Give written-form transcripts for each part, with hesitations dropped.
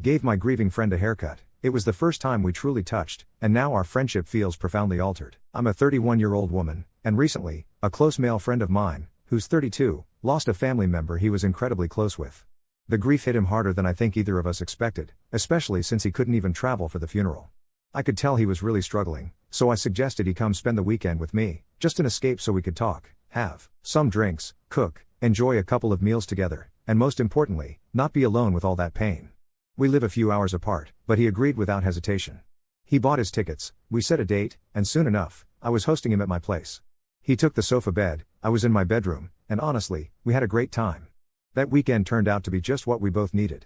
Gave my grieving friend a haircut. It was the first time we truly touched, and now our friendship feels profoundly altered. I'm a 31-year-old woman, and recently, a close male friend of mine, who's 32, lost a family member he was incredibly close with. The grief hit him harder than I think either of us expected, especially since he couldn't even travel for the funeral. I could tell he was really struggling, so I suggested he come spend the weekend with me, just an escape so we could talk, have some drinks, cook, enjoy a couple of meals together, and most importantly, not be alone with all that pain. We live a few hours apart, but he agreed without hesitation. He bought his tickets, we set a date, and soon enough, I was hosting him at my place. He took the sofa bed, I was in my bedroom, and honestly, we had a great time. That weekend turned out to be just what we both needed.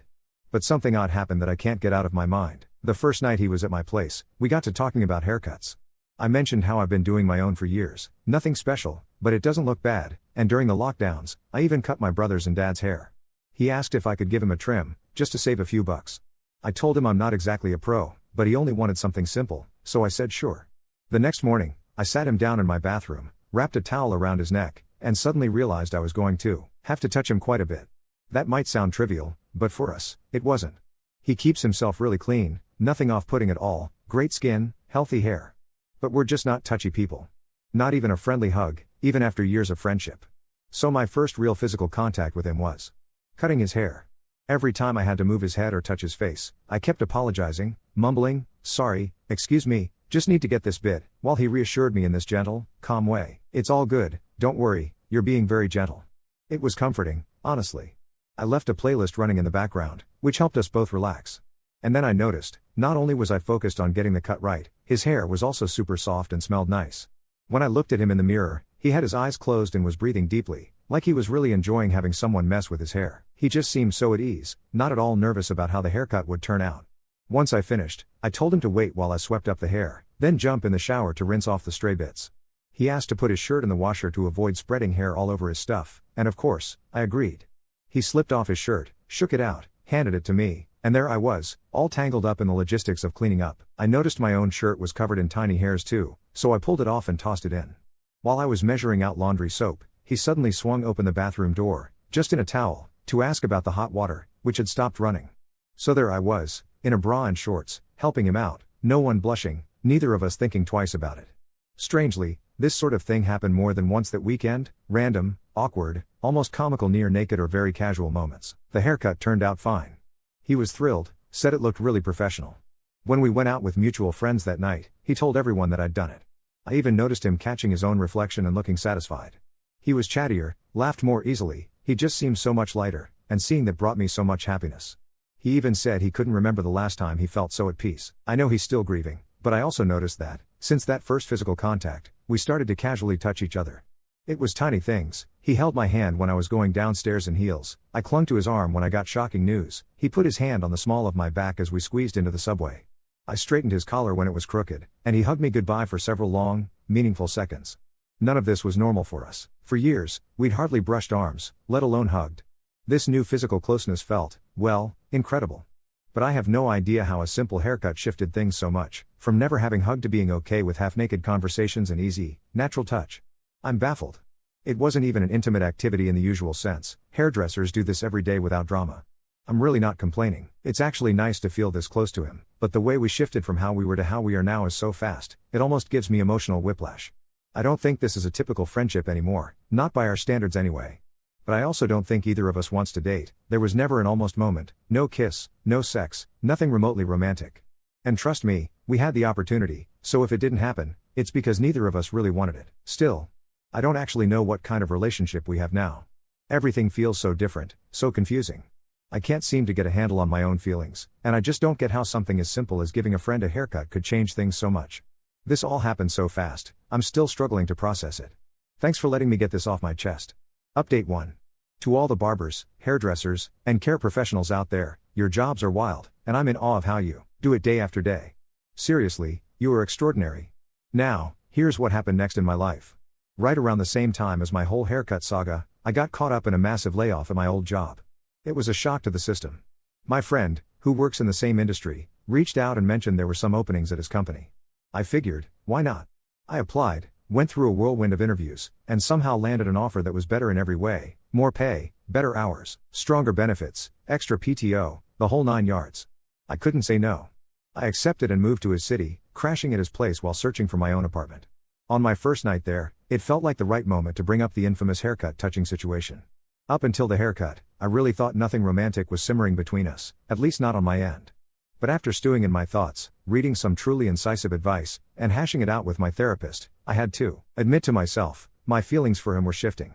But something odd happened that I can't get out of my mind. The first night he was at my place, we got to talking about haircuts. I mentioned how I've been doing my own for years, nothing special, but it doesn't look bad, and during the lockdowns, I even cut my brother's and dad's hair. He asked if I could give him a trim, just to save a few bucks. I told him I'm not exactly a pro, but he only wanted something simple, so I said sure. The next morning, I sat him down in my bathroom, wrapped a towel around his neck, and suddenly realized I was going to have to touch him quite a bit. That might sound trivial, but for us, it wasn't. He keeps himself really clean, nothing off-putting at all, great skin, healthy hair. But we're just not touchy people. Not even a friendly hug, even after years of friendship. So my first real physical contact with him was cutting his hair. Every time I had to move his head or touch his face, I kept apologizing, mumbling, sorry, excuse me, just need to get this bit, while he reassured me in this gentle, calm way, it's all good, don't worry, you're being very gentle. It was comforting, honestly. I left a playlist running in the background, which helped us both relax. And then I noticed, not only was I focused on getting the cut right, his hair was also super soft and smelled nice. When I looked at him in the mirror, he had his eyes closed and was breathing deeply, like he was really enjoying having someone mess with his hair. He just seemed so at ease, not at all nervous about how the haircut would turn out. Once I finished, I told him to wait while I swept up the hair, then jump in the shower to rinse off the stray bits. He asked to put his shirt in the washer to avoid spreading hair all over his stuff, and of course, I agreed. He slipped off his shirt, shook it out, handed it to me, and there I was, all tangled up in the logistics of cleaning up. I noticed my own shirt was covered in tiny hairs too, so I pulled it off and tossed it in. While I was measuring out laundry soap, he suddenly swung open the bathroom door, just in a towel, to ask about the hot water, which had stopped running. So there I was, in a bra and shorts, helping him out, no one blushing, neither of us thinking twice about it. Strangely, this sort of thing happened more than once that weekend, random, awkward, almost comical near naked or very casual moments. The haircut turned out fine. He was thrilled, said it looked really professional. When we went out with mutual friends that night, he told everyone that I'd done it. I even noticed him catching his own reflection and looking satisfied. He was chattier, laughed more easily, he just seemed so much lighter, and seeing that brought me so much happiness. He even said he couldn't remember the last time he felt so at peace. I know he's still grieving, but I also noticed that, since that first physical contact, we started to casually touch each other. It was tiny things. He held my hand when I was going downstairs in heels, I clung to his arm when I got shocking news, he put his hand on the small of my back as we squeezed into the subway. I straightened his collar when it was crooked, and he hugged me goodbye for several long, meaningful seconds. None of this was normal for us. For years, we'd hardly brushed arms, let alone hugged. This new physical closeness felt, well, incredible. But I have no idea how a simple haircut shifted things so much, from never having hugged to being okay with half-naked conversations and easy, natural touch. I'm baffled. It wasn't even an intimate activity in the usual sense, hairdressers do this every day without drama. I'm really not complaining, it's actually nice to feel this close to him, but the way we shifted from how we were to how we are now is so fast, it almost gives me emotional whiplash. I don't think this is a typical friendship anymore, not by our standards anyway. But I also don't think either of us wants to date, there was never an almost moment, no kiss, no sex, nothing remotely romantic. And trust me, we had the opportunity, so if it didn't happen, it's because neither of us really wanted it. Still, I don't actually know what kind of relationship we have now. Everything feels so different, so confusing. I can't seem to get a handle on my own feelings, and I just don't get how something as simple as giving a friend a haircut could change things so much. This all happened so fast, I'm still struggling to process it. Thanks for letting me get this off my chest. Update 1. To all the barbers, hairdressers, and care professionals out there, your jobs are wild, and I'm in awe of how you do it day after day. Seriously, you are extraordinary. Now, here's what happened next in my life. Right around the same time as my whole haircut saga, I got caught up in a massive layoff at my old job. It was a shock to the system. My friend, who works in the same industry, reached out and mentioned there were some openings at his company. I figured, why not? I applied, went through a whirlwind of interviews, and somehow landed an offer that was better in every way, more pay, better hours, stronger benefits, extra PTO, the whole 9 yards. I couldn't say no. I accepted and moved to his city, crashing at his place while searching for my own apartment. On my first night there, it felt like the right moment to bring up the infamous haircut touching situation. Up until the haircut, I really thought nothing romantic was simmering between us, at least not on my end. But after stewing in my thoughts, reading some truly incisive advice, and hashing it out with my therapist, I had to admit to myself, my feelings for him were shifting.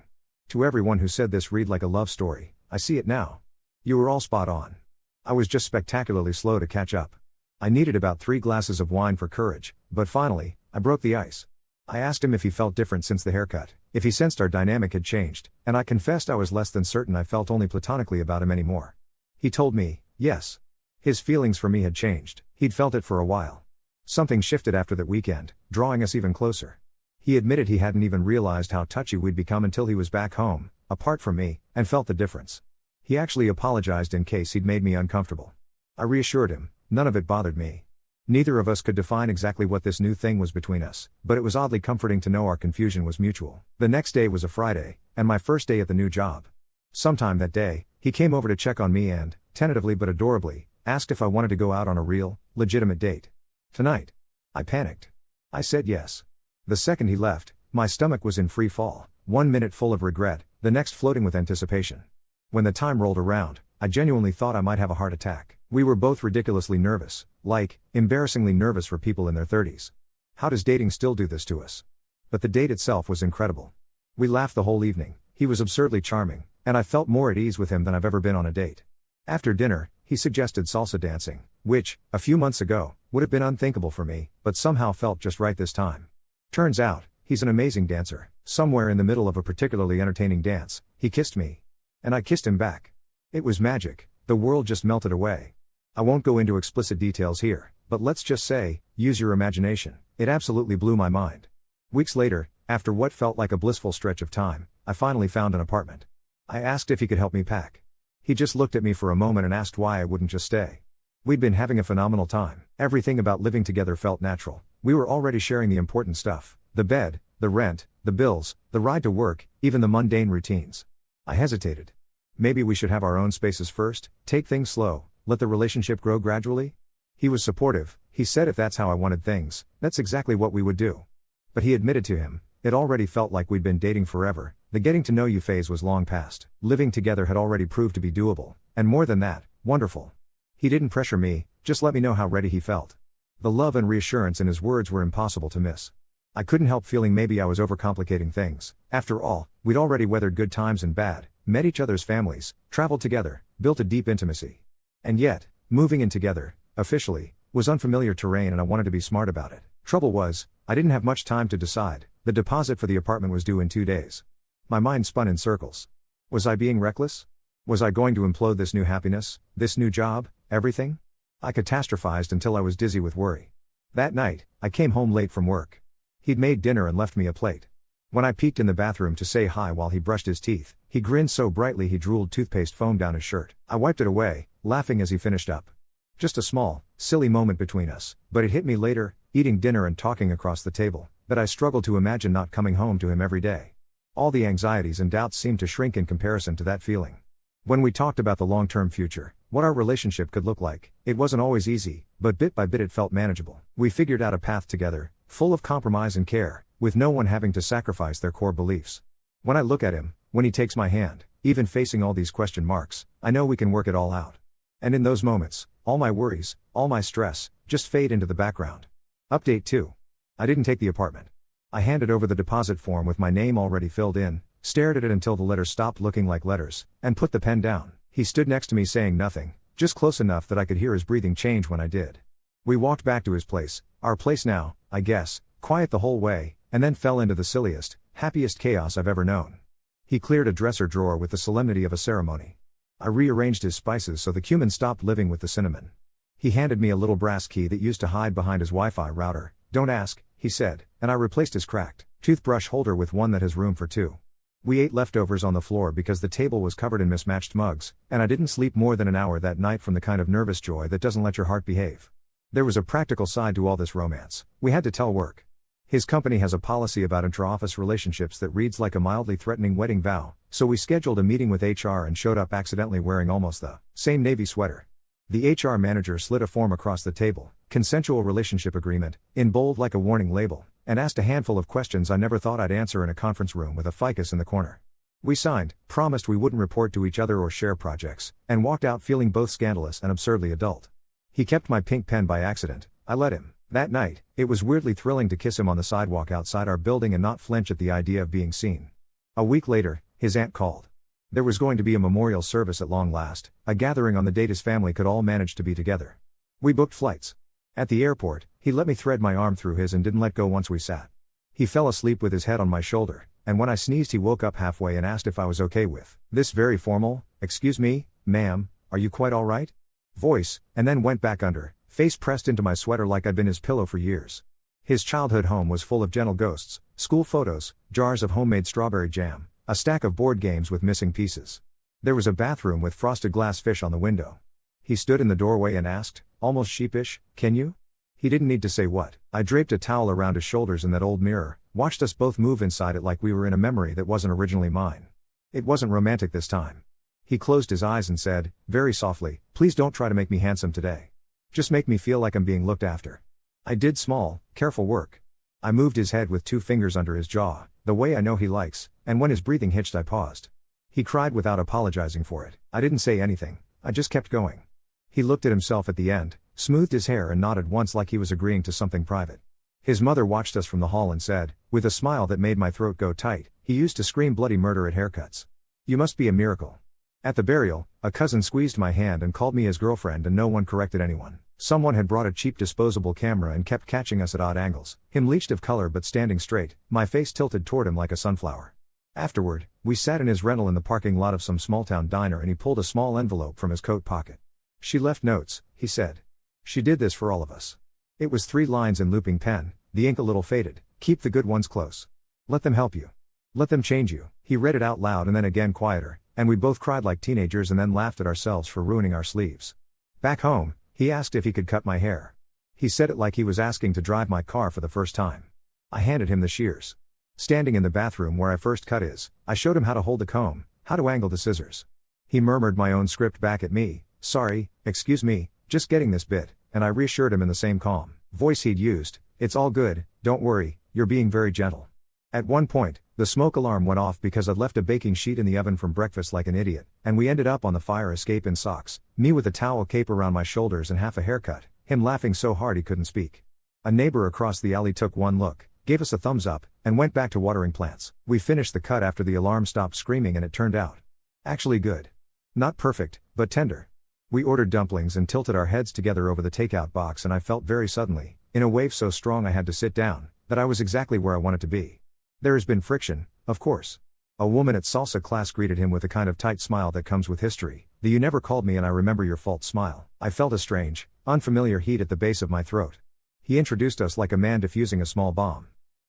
To everyone who said this read like a love story, I see it now. You were all spot on. I was just spectacularly slow to catch up. I needed about 3 glasses of wine for courage, but finally, I broke the ice. I asked him if he felt different since the haircut, if he sensed our dynamic had changed, and I confessed I was less than certain I felt only platonically about him anymore. He told me, yes. His feelings for me had changed, he'd felt it for a while. Something shifted after that weekend, drawing us even closer. He admitted he hadn't even realized how touchy we'd become until he was back home, apart from me, and felt the difference. He actually apologized in case he'd made me uncomfortable. I reassured him, none of it bothered me. Neither of us could define exactly what this new thing was between us, but it was oddly comforting to know our confusion was mutual. The next day was a Friday, and my first day at the new job. Sometime that day, he came over to check on me and, tentatively but adorably, asked if I wanted to go out on a real, legitimate date. Tonight. I panicked. I said yes. The second he left, my stomach was in free fall, 1 minute full of regret, the next floating with anticipation. When the time rolled around, I genuinely thought I might have a heart attack. We were both ridiculously nervous, like, embarrassingly nervous for people in their 30s. How does dating still do this to us? But the date itself was incredible. We laughed the whole evening, he was absurdly charming, and I felt more at ease with him than I've ever been on a date. After dinner, he suggested salsa dancing, which, a few months ago, would have been unthinkable for me, but somehow felt just right this time. Turns out, he's an amazing dancer. Somewhere in the middle of a particularly entertaining dance, he kissed me. And I kissed him back. It was magic, the world just melted away. I won't go into explicit details here, but let's just say, use your imagination, it absolutely blew my mind. Weeks later, after what felt like a blissful stretch of time, I finally found an apartment. I asked if he could help me pack. He just looked at me for a moment and asked why I wouldn't just stay. We'd been having a phenomenal time. Everything about living together felt natural. We were already sharing the important stuff. The bed, the rent, the bills, the ride to work, even the mundane routines. I hesitated. Maybe we should have our own spaces first, take things slow, let the relationship grow gradually? He was supportive. He said if that's how I wanted things, that's exactly what we would do. But he admitted to him, it already felt like we'd been dating forever. The getting to know you phase was long past. Living together had already proved to be doable, and more than that, wonderful. He didn't pressure me, just let me know how ready he felt. The love and reassurance in his words were impossible to miss. I couldn't help feeling maybe I was overcomplicating things. After all, we'd already weathered good times and bad, met each other's families, traveled together, built a deep intimacy. And yet, moving in together, officially, was unfamiliar terrain and I wanted to be smart about it. Trouble was, I didn't have much time to decide. The deposit for the apartment was due in 2 days. My mind spun in circles. Was I being reckless? Was I going to implode this new happiness, this new job, everything? I catastrophized until I was dizzy with worry. That night, I came home late from work. He'd made dinner and left me a plate. When I peeked in the bathroom to say hi while he brushed his teeth, he grinned so brightly he drooled toothpaste foam down his shirt. I wiped it away, laughing as he finished up. Just a small, silly moment between us, but it hit me later, eating dinner and talking across the table, that I struggled to imagine not coming home to him every day. All the anxieties and doubts seemed to shrink in comparison to that feeling. When we talked about the long-term future, what our relationship could look like, it wasn't always easy, but bit by bit it felt manageable. We figured out a path together, full of compromise and care, with no one having to sacrifice their core beliefs. When I look at him, when he takes my hand, even facing all these question marks, I know we can work it all out. And in those moments, all my worries, all my stress, just fade into the background. Update 2. I didn't take the apartment. I handed over the deposit form with my name already filled in, stared at it until the letters stopped looking like letters, and put the pen down. He stood next to me saying nothing, just close enough that I could hear his breathing change when I did. We walked back to his place, our place now, I guess, quiet the whole way, and then fell into the silliest, happiest chaos I've ever known. He cleared a dresser drawer with the solemnity of a ceremony. I rearranged his spices so the cumin stopped living with the cinnamon. He handed me a little brass key that used to hide behind his Wi-Fi router. Don't ask, he said, and I replaced his cracked toothbrush holder with one that has room for 2. We ate leftovers on the floor because the table was covered in mismatched mugs, and I didn't sleep more than an hour that night from the kind of nervous joy that doesn't let your heart behave. There was a practical side to all this romance. We had to tell work. His company has a policy about intra-office relationships that reads like a mildly threatening wedding vow, so we scheduled a meeting with HR and showed up accidentally wearing almost the same navy sweater. The HR manager slid a form across the table, consensual relationship agreement, in bold like a warning label, and asked a handful of questions I never thought I'd answer in a conference room with a ficus in the corner. We signed, promised we wouldn't report to each other or share projects, and walked out feeling both scandalous and absurdly adult. He kept my pink pen by accident. I let him. That night, it was weirdly thrilling to kiss him on the sidewalk outside our building and not flinch at the idea of being seen. A week later, his aunt called. There was going to be a memorial service at long last, a gathering on the date his family could all manage to be together. We booked flights. At the airport, he let me thread my arm through his and didn't let go once we sat. He fell asleep with his head on my shoulder, and when I sneezed he woke up halfway and asked if I was okay with this very formal, "Excuse me, ma'am, are you quite all right?" voice, and then went back under, face pressed into my sweater like I'd been his pillow for years. His childhood home was full of gentle ghosts, school photos, jars of homemade strawberry jam, a stack of board games with missing pieces. There was a bathroom with frosted glass fish on the window. He stood in the doorway and asked, almost sheepish, "Can you?" He didn't need to say what. I draped a towel around his shoulders in that old mirror, watched us both move inside it like we were in a memory that wasn't originally mine. It wasn't romantic this time. He closed his eyes and said, very softly, "Please don't try to make me handsome today. Just make me feel like I'm being looked after." I did small, careful work. I moved his head with 2 fingers under his jaw, the way I know he likes, and when his breathing hitched I paused. He cried without apologizing for it. I didn't say anything, I just kept going. He looked at himself at the end, smoothed his hair and nodded once like he was agreeing to something private. His mother watched us from the hall and said, with a smile that made my throat go tight, "He used to scream bloody murder at haircuts. You must be a miracle." At the burial, a cousin squeezed my hand and called me his girlfriend and no one corrected anyone. Someone had brought a cheap disposable camera and kept catching us at odd angles, him bleached of color but standing straight, my face tilted toward him like a sunflower. Afterward, we sat in his rental in the parking lot of some small-town diner and he pulled a small envelope from his coat pocket. "She left notes," he said. "She did this for all of us." It was 3 lines in looping pen, the ink a little faded. "Keep the good ones close. Let them help you. Let them change you." He read it out loud and then again quieter, and we both cried like teenagers and then laughed at ourselves for ruining our sleeves. Back home, he asked if he could cut my hair. He said it like he was asking to drive my car for the first time. I handed him the shears. Standing in the bathroom where I first cut his, I showed him how to hold the comb, how to angle the scissors. He murmured my own script back at me, "Sorry, excuse me, just getting this bit," and I reassured him in the same calm voice he'd used, "It's all good, don't worry, you're being very gentle." At one point, the smoke alarm went off because I'd left a baking sheet in the oven from breakfast like an idiot, and we ended up on the fire escape in socks, me with a towel cape around my shoulders and half a haircut, him laughing so hard he couldn't speak. A neighbor across the alley took one look, gave us a thumbs up, and went back to watering plants. We finished the cut after the alarm stopped screaming and it turned out actually good. Not perfect, but tender. We ordered dumplings and tilted our heads together over the takeout box and I felt very suddenly, in a wave so strong I had to sit down, that I was exactly where I wanted to be. There has been friction, of course. A woman at salsa class greeted him with the kind of tight smile that comes with history, the "you never called me and I remember your fault" smile. I felt a strange, unfamiliar heat at the base of my throat. He introduced us like a man defusing a small bomb.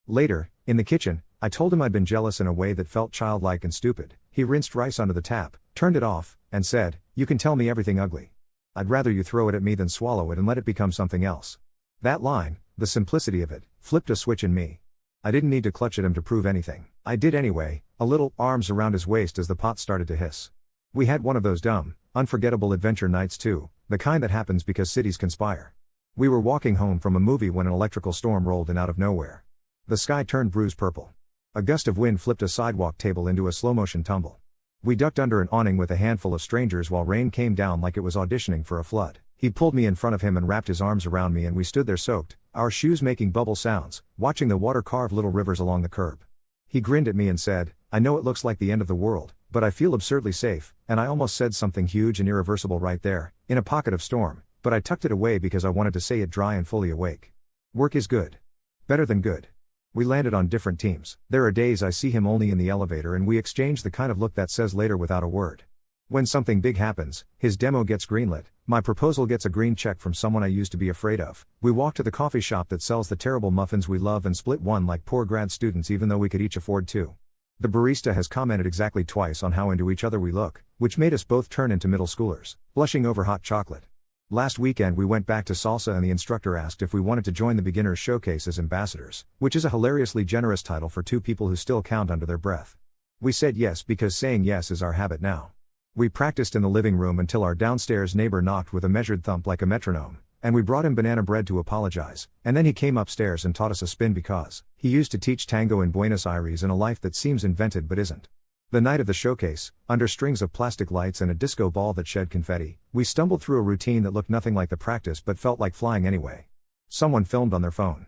Later, in the kitchen, I told him I'd been jealous in a way that felt childlike and stupid. He rinsed rice under the tap, turned it off, and said, "You can tell me everything ugly. I'd rather you throw it at me than swallow it and let it become something else." That line, the simplicity of it, flipped a switch in me. I didn't need to clutch at him to prove anything. I did anyway, a little, arms around his waist as the pot started to hiss. We had one of those dumb, unforgettable adventure nights too, the kind that happens because cities conspire. We were walking home from a movie when an electrical storm rolled in out of nowhere. The sky turned bruise purple. A gust of wind flipped a sidewalk table into a slow-motion tumble. We ducked under an awning with a handful of strangers while rain came down like it was auditioning for a flood. He pulled me in front of him and wrapped his arms around me and we stood there soaked, our shoes making bubble sounds, watching the water carve little rivers along the curb. He grinned at me and said, "I know it looks like the end of the world, but I feel absurdly safe," and I almost said something huge and irreversible right there, in a pocket of storm, but I tucked it away because I wanted to say it dry and fully awake. Work is good. Better than good. We landed on different teams. There are days I see him only in the elevator and we exchange the kind of look that says later without a word. When something big happens, his demo gets greenlit, my proposal gets a green check from someone I used to be afraid of. We walk to the coffee shop that sells the terrible muffins we love and split one like poor grad students even though we could each afford 2. The barista has commented exactly twice on how into each other we look, which made us both turn into middle schoolers, blushing over hot chocolate. Last weekend we went back to salsa and the instructor asked if we wanted to join the beginners showcase as ambassadors, which is a hilariously generous title for 2 people who still count under their breath. We said yes because saying yes is our habit now. We practiced in the living room until our downstairs neighbor knocked with a measured thump like a metronome, and we brought him banana bread to apologize, and then he came upstairs and taught us a spin because he used to teach tango in Buenos Aires in a life that seems invented but isn't. The night of the showcase, under strings of plastic lights and a disco ball that shed confetti, we stumbled through a routine that looked nothing like the practice but felt like flying anyway. Someone filmed on their phone.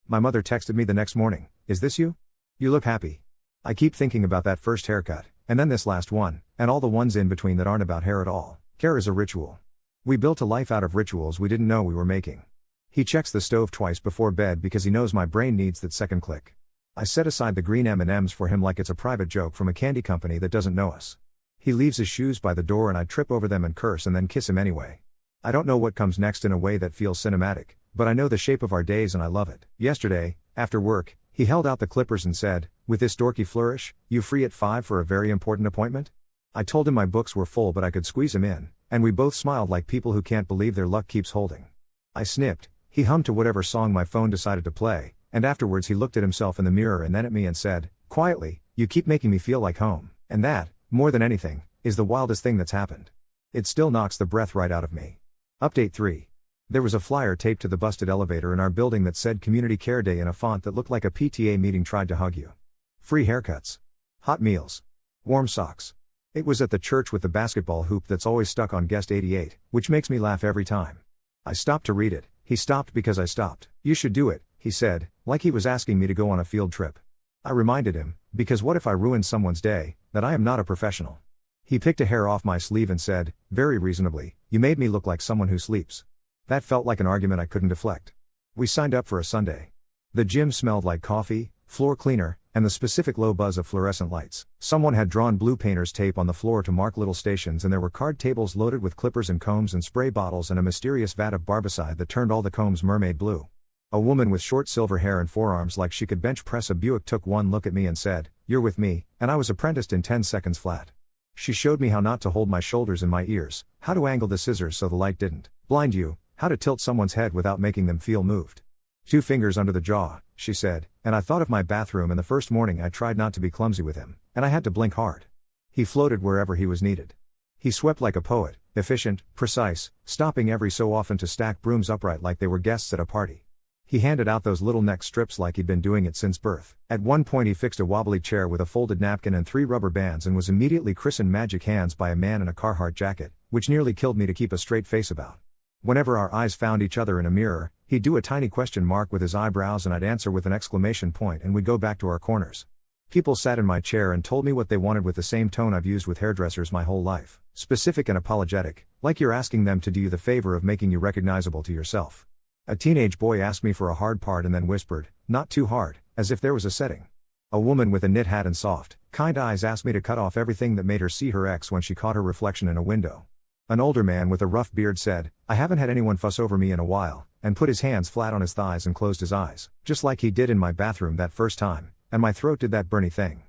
My mother texted me the next morning, "Is this you? You look happy." I keep thinking about that first haircut, and then this last one, and all the ones in between that aren't about hair at all. Care is a ritual. We built a life out of rituals we didn't know we were making. He checks the stove twice before bed because he knows my brain needs that second click. I set aside the green M&Ms for him like it's a private joke from a candy company that doesn't know us. He leaves his shoes by the door and I trip over them and curse and then kiss him anyway. I don't know what comes next in a way that feels cinematic, but I know the shape of our days and I love it. Yesterday, after work, he held out the clippers and said, with this dorky flourish, "You free at 5 for a very important appointment?" I told him my books were full but I could squeeze him in, and we both smiled like people who can't believe their luck keeps holding. I snipped, he hummed to whatever song my phone decided to play, and afterwards he looked at himself in the mirror and then at me and said, quietly, "You keep making me feel like home." And that, more than anything, is the wildest thing that's happened. It still knocks the breath right out of me. Update 3. There was a flyer taped to the busted elevator in our building that said Community Care Day in a font that looked like a PTA meeting tried to hug you. Free haircuts. Hot meals. Warm socks. It was at the church with the basketball hoop that's always stuck on guest 88, which makes me laugh every time. I stopped to read it. He stopped because I stopped. "You should do it," he said, like he was asking me to go on a field trip. I reminded him, because what if I ruined someone's day, that I am not a professional. He picked a hair off my sleeve and said, very reasonably, "You made me look like someone who sleeps." That felt like an argument I couldn't deflect. We signed up for a Sunday. The gym smelled like coffee, floor cleaner, and the specific low buzz of fluorescent lights. Someone had drawn blue painter's tape on the floor to mark little stations and there were card tables loaded with clippers and combs and spray bottles and a mysterious vat of barbicide that turned all the combs mermaid blue. A woman with short silver hair and forearms like she could bench press a Buick took one look at me and said, "You're with me," and I was apprenticed in 10 seconds flat. She showed me how not to hold my shoulders in my ears, how to angle the scissors so the light didn't blind you, how to tilt someone's head without making them feel moved. 2 fingers under the jaw, she said, and I thought of my bathroom and the first morning I tried not to be clumsy with him, and I had to blink hard. He floated wherever he was needed. He swept like a poet, efficient, precise, stopping every so often to stack brooms upright like they were guests at a party. He handed out those little neck strips like he'd been doing it since birth. At one point he fixed a wobbly chair with a folded napkin and 3 rubber bands and was immediately christened Magic Hands by a man in a Carhartt jacket, which nearly killed me to keep a straight face about. Whenever our eyes found each other in a mirror, he'd do a tiny question mark with his eyebrows and I'd answer with an exclamation point and we'd go back to our corners. People sat in my chair and told me what they wanted with the same tone I've used with hairdressers my whole life. Specific and apologetic, like you're asking them to do you the favor of making you recognizable to yourself. A teenage boy asked me for a hard part and then whispered, "Not too hard," as if there was a setting. A woman with a knit hat and soft, kind eyes asked me to cut off everything that made her see her ex when she caught her reflection in a window. An older man with a rough beard said, "I haven't had anyone fuss over me in a while," and put his hands flat on his thighs and closed his eyes, just like he did in my bathroom that first time, and my throat did that Bernie thing.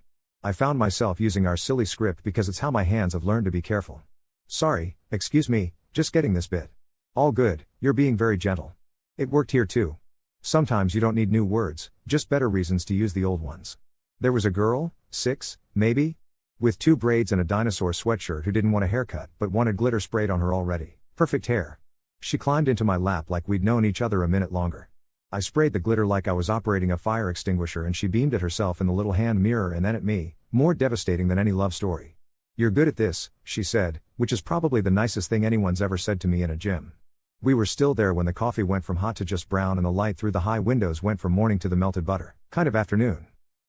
I found myself using our silly script because it's how my hands have learned to be careful. "Sorry, excuse me, just getting this bit." "All good, you're being very gentle." It worked here too. Sometimes you don't need new words, just better reasons to use the old ones. There was a girl, 6, maybe, with 2 braids and a dinosaur sweatshirt who didn't want a haircut but wanted glitter sprayed on her already perfect hair. She climbed into my lap like we'd known each other a minute longer. I sprayed the glitter like I was operating a fire extinguisher and she beamed at herself in the little hand mirror and then at me, more devastating than any love story. "You're good at this," she said, which is probably the nicest thing anyone's ever said to me in a gym. We were still there when the coffee went from hot to just brown and the light through the high windows went from morning to the melted butter kind of afternoon.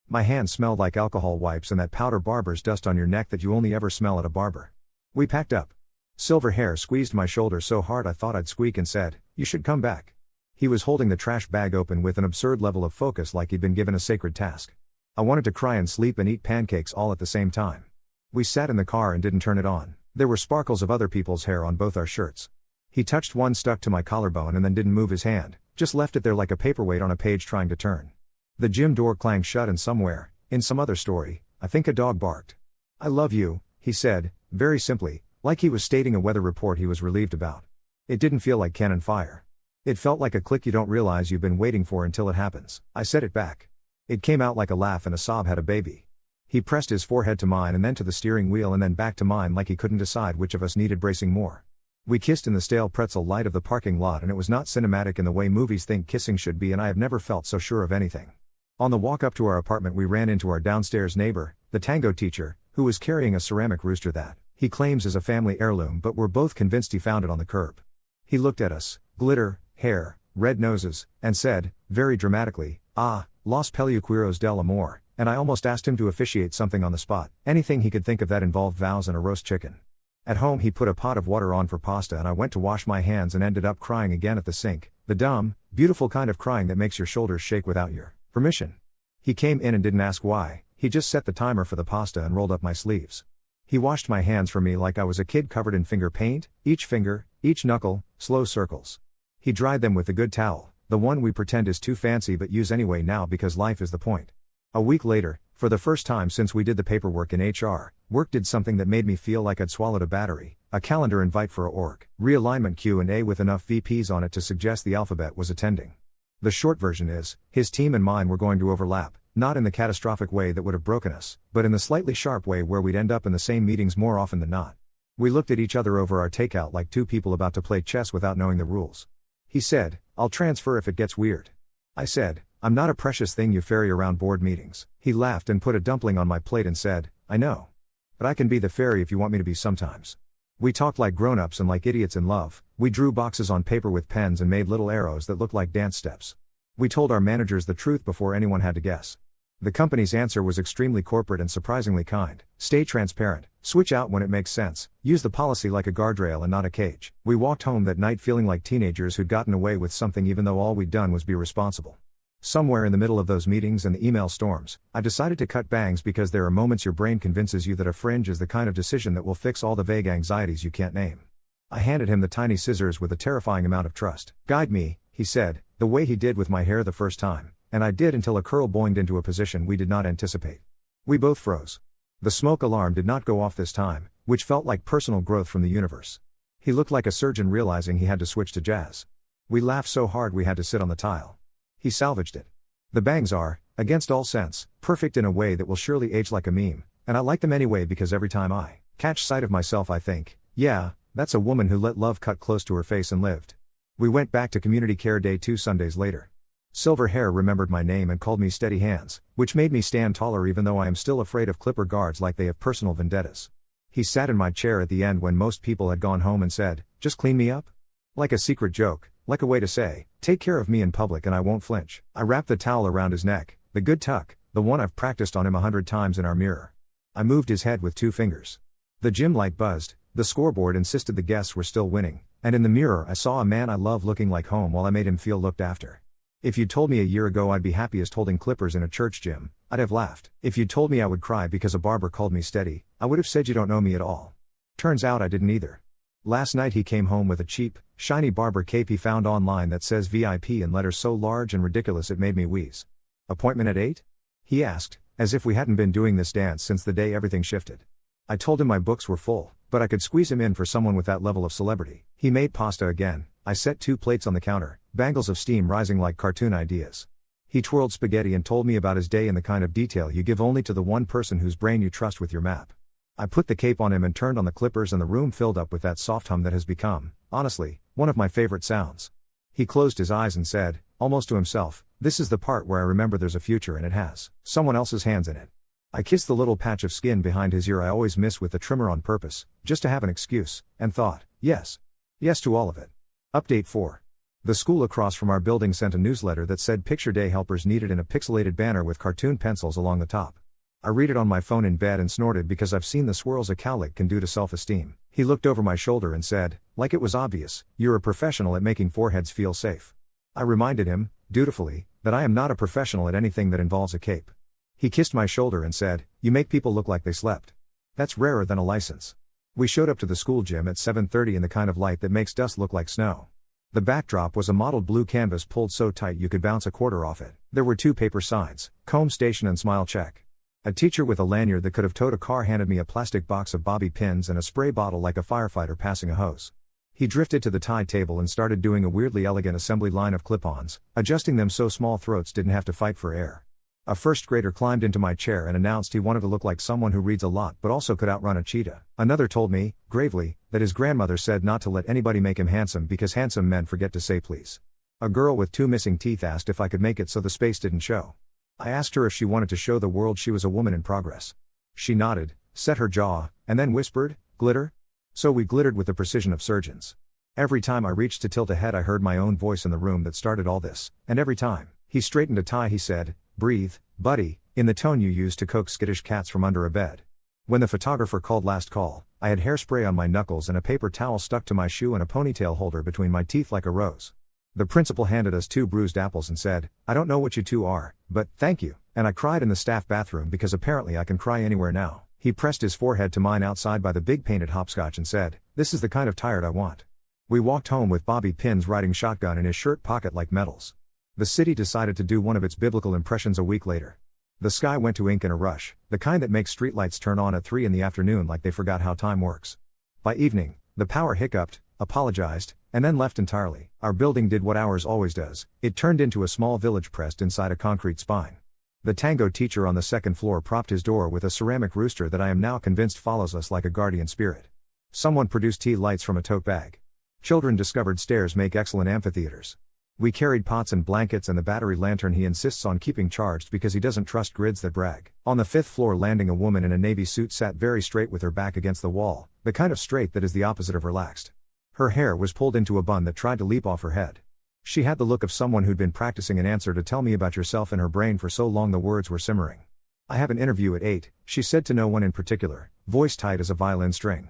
My hands smelled like alcohol wipes and that powder barber's dust on your neck that you only ever smell at a barber. We packed up. Silver hair squeezed my shoulder so hard I thought I'd squeak and said, "You should come back." He was holding the trash bag open with an absurd level of focus like he'd been given a sacred task. I wanted to cry and sleep and eat pancakes all at the same time. We sat in the car and didn't turn it on. There were sparkles of other people's hair on both our shirts. He touched one stuck to my collarbone and then didn't move his hand, just left it there like a paperweight on a page trying to turn. The gym door clanged shut and somewhere, in some other story, I think a dog barked. "I love you," he said, very simply, like he was stating a weather report he was relieved about. It didn't feel like cannon fire. It felt like a click you don't realize you've been waiting for until it happens. I said it back. It came out like a laugh and a sob had a baby. He pressed his forehead to mine and then to the steering wheel and then back to mine like he couldn't decide which of us needed bracing more. We kissed in the stale pretzel light of the parking lot, and it was not cinematic in the way movies think kissing should be, and I have never felt so sure of anything. On the walk up to our apartment we ran into our downstairs neighbor, the tango teacher, who was carrying a ceramic rooster that he claims is a family heirloom, but we're both convinced he found it on the curb. He looked at us, glitter, hair, red noses, and said, very dramatically, "Ah, los peluqueros del amor," and I almost asked him to officiate something on the spot, anything he could think of that involved vows and a roast chicken. At home he put a pot of water on for pasta and I went to wash my hands and ended up crying again at the sink, the dumb, beautiful kind of crying that makes your shoulders shake without your permission. He came in and didn't ask why, he just set the timer for the pasta and rolled up my sleeves. He washed my hands for me like I was a kid covered in finger paint, each finger, each knuckle, slow circles. He dried them with the good towel, the one we pretend is too fancy but use anyway now because life is the point. A week later, for the first time since we did the paperwork in HR, work did something that made me feel like I'd swallowed a battery, a calendar invite for a org realignment Q&A with enough VPs on it to suggest the alphabet was attending. The short version is, his team and mine were going to overlap, not in the catastrophic way that would have broken us, but in the slightly sharp way where we'd end up in the same meetings more often than not. We looked at each other over our takeout like two people about to play chess without knowing the rules. He said, "I'll transfer if it gets weird." I said, "I'm not a precious thing you ferry around board meetings." He laughed and put a dumpling on my plate and said, "I know. But I can be the fairy if you want me to be sometimes." We talked like grown-ups and like idiots in love. We drew boxes on paper with pens and made little arrows that looked like dance steps. We told our managers the truth before anyone had to guess. The company's answer was extremely corporate and surprisingly kind. Stay transparent, switch out when it makes sense, use the policy like a guardrail and not a cage. We walked home that night feeling like teenagers who'd gotten away with something even though all we'd done was be responsible. Somewhere in the middle of those meetings and the email storms, I decided to cut bangs because there are moments your brain convinces you that a fringe is the kind of decision that will fix all the vague anxieties you can't name. I handed him the tiny scissors with a terrifying amount of trust. "Guide me," he said, the way he did with my hair the first time, and I did until a curl boinged into a position we did not anticipate. We both froze. The smoke alarm did not go off this time, which felt like personal growth from the universe. He looked like a surgeon realizing he had to switch to jazz. We laughed so hard we had to sit on the tile. He salvaged it. The bangs are, against all sense, perfect in a way that will surely age like a meme, and I like them anyway because every time I catch sight of myself I think, yeah, that's a woman who let love cut close to her face and lived. We went back to community care day 2 Sundays later. Silver Hair remembered my name and called me Steady Hands, which made me stand taller even though I am still afraid of clipper guards like they have personal vendettas. He sat in my chair at the end when most people had gone home and said, "Just clean me up?" Like a secret joke, like a way to say, "Take care of me in public and I won't flinch." I wrapped the towel around his neck, the good tuck, the one I've practiced on him 100 times in our mirror. I moved his head with 2 fingers. The gym light buzzed, the scoreboard insisted the guests were still winning, and in the mirror I saw a man I love looking like home while I made him feel looked after. If you'd told me a year ago I'd be happiest holding clippers in a church gym, I'd have laughed. If you'd told me I would cry because a barber called me Steady, I would have said you don't know me at all. Turns out I didn't either. Last night he came home with a cheap, shiny barber cape he found online that says VIP in letters so large and ridiculous it made me wheeze. "Appointment at 8? He asked, as if we hadn't been doing this dance since the day everything shifted. I told him my books were full, but I could squeeze him in for someone with that level of celebrity. He made pasta again. I set 2 plates on the counter, bangles of steam rising like cartoon ideas. He twirled spaghetti and told me about his day in the kind of detail you give only to the one person whose brain you trust with your map. I put the cape on him and turned on the clippers and the room filled up with that soft hum that has become, honestly, one of my favorite sounds. He closed his eyes and said, almost to himself, "This is the part where I remember there's a future and it has someone else's hands in it." I kissed the little patch of skin behind his ear I always miss with the trimmer on purpose, just to have an excuse, and thought, yes. Yes to all of it. Update 4. The school across from our building sent a newsletter that said Picture Day helpers needed in a pixelated banner with cartoon pencils along the top. I read it on my phone in bed and snorted because I've seen the swirls a cowlick can do to self-esteem. He looked over my shoulder and said, like it was obvious, "You're a professional at making foreheads feel safe." I reminded him, dutifully, that I am not a professional at anything that involves a cape. He kissed my shoulder and said, "You make people look like they slept. That's rarer than a license." We showed up to the school gym at 7:30 in the kind of light that makes dust look like snow. The backdrop was a mottled blue canvas pulled so tight you could bounce a quarter off it. There were 2 paper signs, Comb Station and Smile Check. A teacher with a lanyard that could have towed a car handed me a plastic box of bobby pins and a spray bottle like a firefighter passing a hose. He drifted to the tie table and started doing a weirdly elegant assembly line of clip-ons, adjusting them so small throats didn't have to fight for air. A first grader climbed into my chair and announced he wanted to look like someone who reads a lot but also could outrun a cheetah. Another told me, gravely, that his grandmother said not to let anybody make him handsome because handsome men forget to say please. A girl with 2 missing teeth asked if I could make it so the space didn't show. I asked her if she wanted to show the world she was a woman in progress. She nodded, set her jaw, and then whispered, "Glitter?" So we glittered with the precision of surgeons. Every time I reached to tilt a head I heard my own voice in the room that started all this, and every time he straightened a tie he said, "Breathe, buddy," in the tone you use to coax skittish cats from under a bed. When the photographer called last call, I had hairspray on my knuckles and a paper towel stuck to my shoe and a ponytail holder between my teeth like a rose. The principal handed us 2 bruised apples and said, "I don't know what you two are, but, thank you," and I cried in the staff bathroom because apparently I can cry anywhere now. He pressed his forehead to mine outside by the big painted hopscotch and said, "This is the kind of tired I want." We walked home with bobby pins riding shotgun in his shirt pocket like medals. The city decided to do one of its biblical impressions a week later. The sky went to ink in a rush, the kind that makes streetlights turn on at 3 in the afternoon like they forgot how time works. By evening, the power hiccuped, apologized, and then left entirely. Our building did what ours always does, it turned into a small village pressed inside a concrete spine. The tango teacher on the second floor propped his door with a ceramic rooster that I am now convinced follows us like a guardian spirit. Someone produced tea lights from a tote bag. Children discovered stairs make excellent amphitheaters. We carried pots and blankets and the battery lantern he insists on keeping charged because he doesn't trust grids that brag. On the 5th floor landing, a woman in a navy suit sat very straight with her back against the wall, the kind of straight that is the opposite of relaxed. Her hair was pulled into a bun that tried to leap off her head. She had the look of someone who'd been practicing an answer to "tell me about yourself" in her brain for so long the words were simmering. "I have an interview at 8, she said to no one in particular, voice tight as a violin string.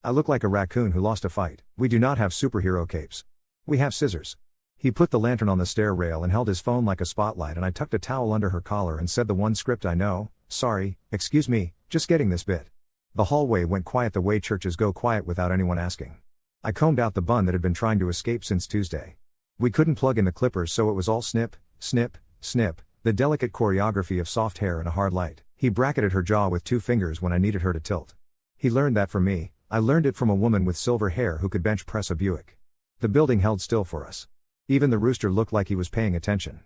"I look like a raccoon who lost a fight. We do not have superhero capes. We have scissors." He put the lantern on the stair rail and held his phone like a spotlight, and I tucked a towel under her collar and said the one script I know, "Sorry, excuse me, just getting this bit." The hallway went quiet the way churches go quiet without anyone asking. I combed out the bun that had been trying to escape since Tuesday. We couldn't plug in the clippers, so it was all snip, snip, snip, the delicate choreography of soft hair and a hard light. He bracketed her jaw with 2 fingers when I needed her to tilt. He learned that from me. I learned it from a woman with silver hair who could bench press a Buick. The building held still for us. Even the rooster looked like he was paying attention.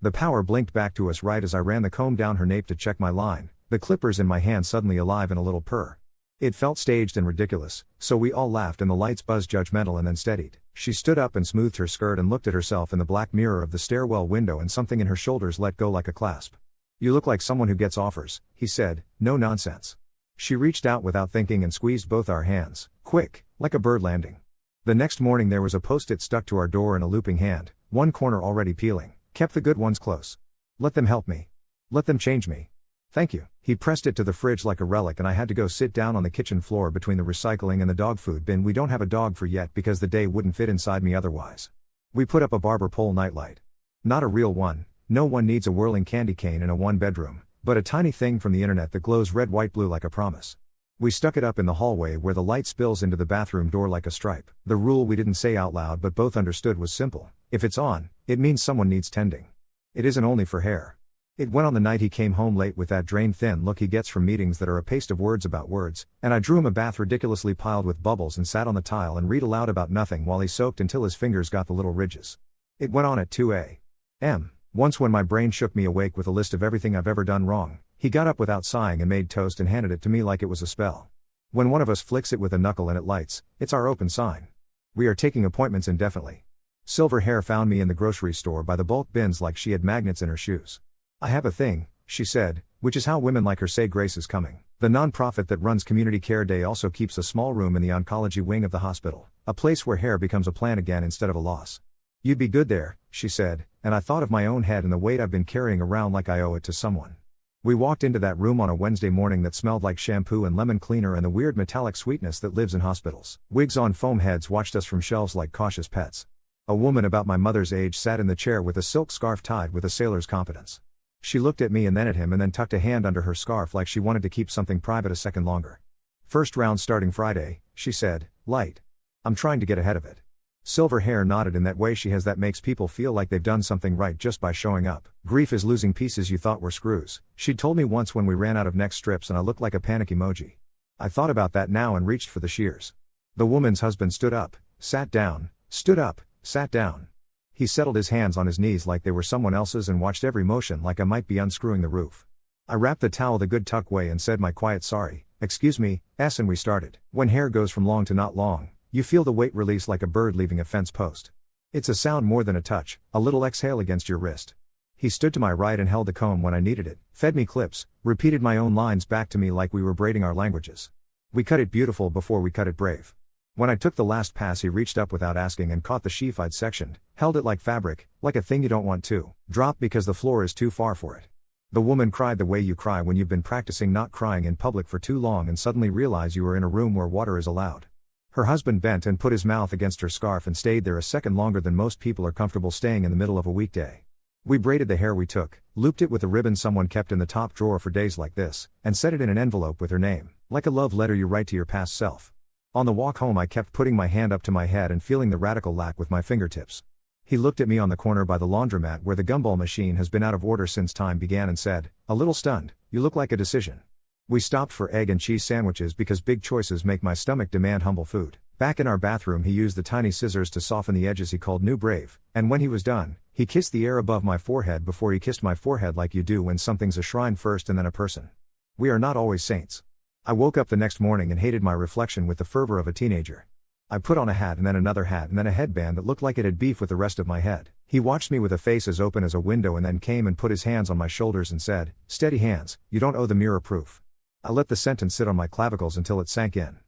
The power blinked back to us right as I ran the comb down her nape to check my line, the clippers in my hand suddenly alive in a little purr. It felt staged and ridiculous, so we all laughed and the lights buzzed judgmental and then steadied. She stood up and smoothed her skirt and looked at herself in the black mirror of the stairwell window, and something in her shoulders let go like a clasp. "You look like someone who gets offers," he said, "no nonsense." She reached out without thinking and squeezed both our hands, quick, like a bird landing. The next morning there was a post-it stuck to our door in a looping hand, one corner already peeling. "Kept the good ones close. Let them help me. Let them change me. Thank you." He pressed it to the fridge like a relic, and I had to go sit down on the kitchen floor between the recycling and the dog food bin. We don't have a dog for yet because the day wouldn't fit inside me otherwise. We put up a barber pole nightlight. Not a real one, no one needs a whirling candy cane in a 1-bedroom, but a tiny thing from the internet that glows red, white, blue like a promise. We stuck it up in the hallway where the light spills into the bathroom door like a stripe. The rule we didn't say out loud but both understood was simple: if it's on, it means someone needs tending. It isn't only for hair. It went on the night he came home late with that drain-thin look he gets from meetings that are a paste of words about words, and I drew him a bath ridiculously piled with bubbles and sat on the tile and read aloud about nothing while he soaked until his fingers got the little ridges. It went on at 2 a.m. Once, when my brain shook me awake with a list of everything I've ever done wrong, he got up without sighing and made toast and handed it to me like it was a spell. When one of us flicks it with a knuckle and it lights, it's our open sign. We are taking appointments indefinitely. Silver Hair found me in the grocery store by the bulk bins like she had magnets in her shoes. "I have a thing," she said, which is how women like her say grace is coming. The nonprofit that runs Community Care Day also keeps a small room in the oncology wing of the hospital, a place where hair becomes a plan again instead of a loss. "You'd be good there," she said, and I thought of my own head and the weight I've been carrying around like I owe it to someone. We walked into that room on a Wednesday morning that smelled like shampoo and lemon cleaner and the weird metallic sweetness that lives in hospitals. Wigs on foam heads watched us from shelves like cautious pets. A woman about my mother's age sat in the chair with a silk scarf tied with a sailor's competence. She looked at me and then at him and then tucked a hand under her scarf like she wanted to keep something private a second longer. "First round starting Friday," she said, light. "I'm trying to get ahead of it." Silver Hair nodded in that way she has that makes people feel like they've done something right just by showing up. "Grief is losing pieces you thought were screws," she'd told me once when we ran out of neck strips and I looked like a panic emoji. I thought about that now and reached for the shears. The woman's husband stood up, sat down, stood up, sat down. He settled his hands on his knees like they were someone else's and watched every motion like I might be unscrewing the roof. I wrapped the towel the good tuck way and said my quiet sorry, excuse me, and we started. When hair goes from long to not long, you feel the weight release like a bird leaving a fence post. It's a sound more than a touch, a little exhale against your wrist. He stood to my right and held the comb when I needed it, fed me clips, repeated my own lines back to me like we were braiding our languages. We cut it beautiful before we cut it brave. When I took the last pass he reached up without asking and caught the sheaf I'd sectioned, held it like fabric, like a thing you don't want to drop because the floor is too far for it. The woman cried the way you cry when you've been practicing not crying in public for too long and suddenly realize you are in a room where water is allowed. Her husband bent and put his mouth against her scarf and stayed there a second longer than most people are comfortable staying in the middle of a weekday. We braided the hair we took, looped it with a ribbon someone kept in the top drawer for days like this, and set it in an envelope with her name, like a love letter you write to your past self. On the walk home I kept putting my hand up to my head and feeling the radical lack with my fingertips. He looked at me on the corner by the laundromat where the gumball machine has been out of order since time began and said, a little stunned, you look like a decision. We stopped for egg and cheese sandwiches because big choices make my stomach demand humble food. Back in our bathroom he used the tiny scissors to soften the edges he called New Brave, and when he was done, he kissed the air above my forehead before he kissed my forehead like you do when something's a shrine first and then a person. We are not always saints. I woke up the next morning and hated my reflection with the fervor of a teenager. I put on a hat and then another hat and then a headband that looked like it had beef with the rest of my head. He watched me with a face as open as a window and then came and put his hands on my shoulders and said, steady hands, you don't owe the mirror proof. I let the sentence sit on my clavicles until it sank in.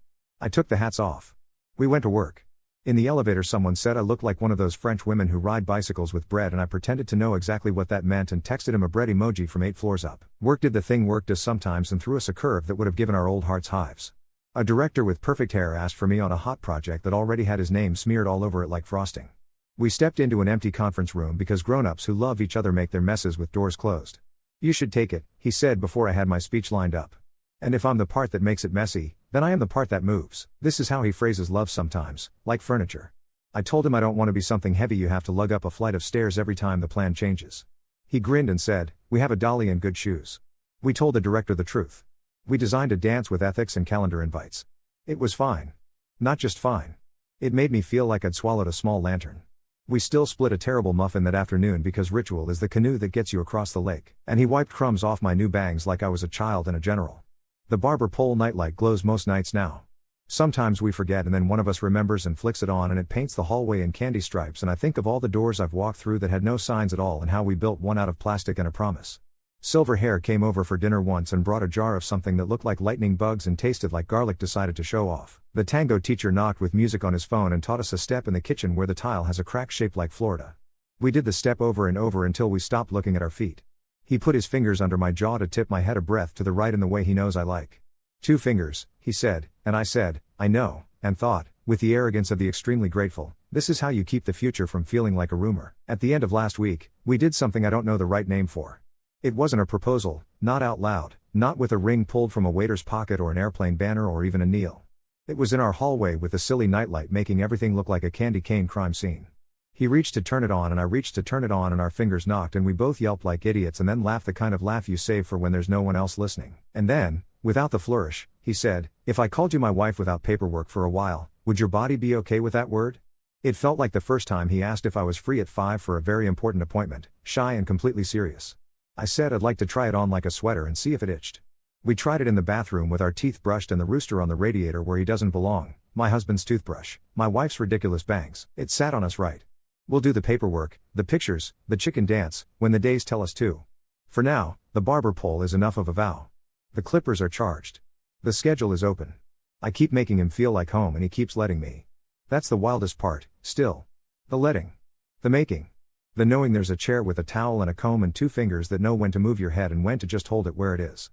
I took the hats off. We went to work. In the elevator someone said I looked like one of those French women who ride bicycles with bread and I pretended to know exactly what that meant and texted him a bread emoji from 8 floors up. Work did the thing work does sometimes and threw us a curve that would have given our old hearts hives. A director with perfect hair asked for me on a hot project that already had his name smeared all over it like frosting. We stepped into an empty conference room because grown-ups who love each other make their messes with doors closed. You should take it, he said before I had my speech lined up. And if I'm the part that makes it messy, then I am the part that moves. This is how he phrases love sometimes, like furniture. I told him I don't want to be something heavy you have to lug up a flight of stairs every time the plan changes. He grinned and said, we have a dolly and good shoes. We told the director the truth. We designed a dance with ethics and calendar invites. It was fine. Not just fine. It made me feel like I'd swallowed a small lantern. We still split a terrible muffin that afternoon because ritual is the canoe that gets you across the lake, and he wiped crumbs off my new bangs like I was a child and a general. The barber pole nightlight glows most nights now. Sometimes we forget and then one of us remembers and flicks it on and it paints the hallway in candy stripes and I think of all the doors I've walked through that had no signs at all and how we built one out of plastic and a promise. Silver Hair came over for dinner once and brought a jar of something that looked like lightning bugs and tasted like garlic. Decided to show off. The tango teacher knocked with music on his phone and taught us a step in the kitchen where the tile has a crack shaped like Florida. We did the step over and over until we stopped looking at our feet. He put his fingers under my jaw to tip my head a breath to the right in the way he knows I like. 2 fingers, he said, and I said, I know, and thought, with the arrogance of the extremely grateful, this is how you keep the future from feeling like a rumor. At the end of last week, we did something I don't know the right name for. It wasn't a proposal, not out loud, not with a ring pulled from a waiter's pocket or an airplane banner or even a kneel. It was in our hallway with a silly nightlight making everything look like a candy cane crime scene. He reached to turn it on and I reached to turn it on and our fingers knocked and we both yelped like idiots and then laughed the kind of laugh you save for when there's no one else listening. And then, without the flourish, he said, if I called you my wife without paperwork for a while, would your body be okay with that word? It felt like the first time he asked if I was free at 5 for a very important appointment, shy and completely serious. I said I'd like to try it on like a sweater and see if it itched. We tried it in the bathroom with our teeth brushed and the rooster on the radiator where he doesn't belong, my husband's toothbrush, my wife's ridiculous bangs. It sat on us right. We'll do the paperwork, the pictures, the chicken dance, when the days tell us to. For now, the barber pole is enough of a vow. The clippers are charged. The schedule is open. I keep making him feel like home and he keeps letting me. That's the wildest part, still. The letting. The making. The knowing there's a chair with a towel and a comb and 2 fingers that know when to move your head and when to just hold it where it is.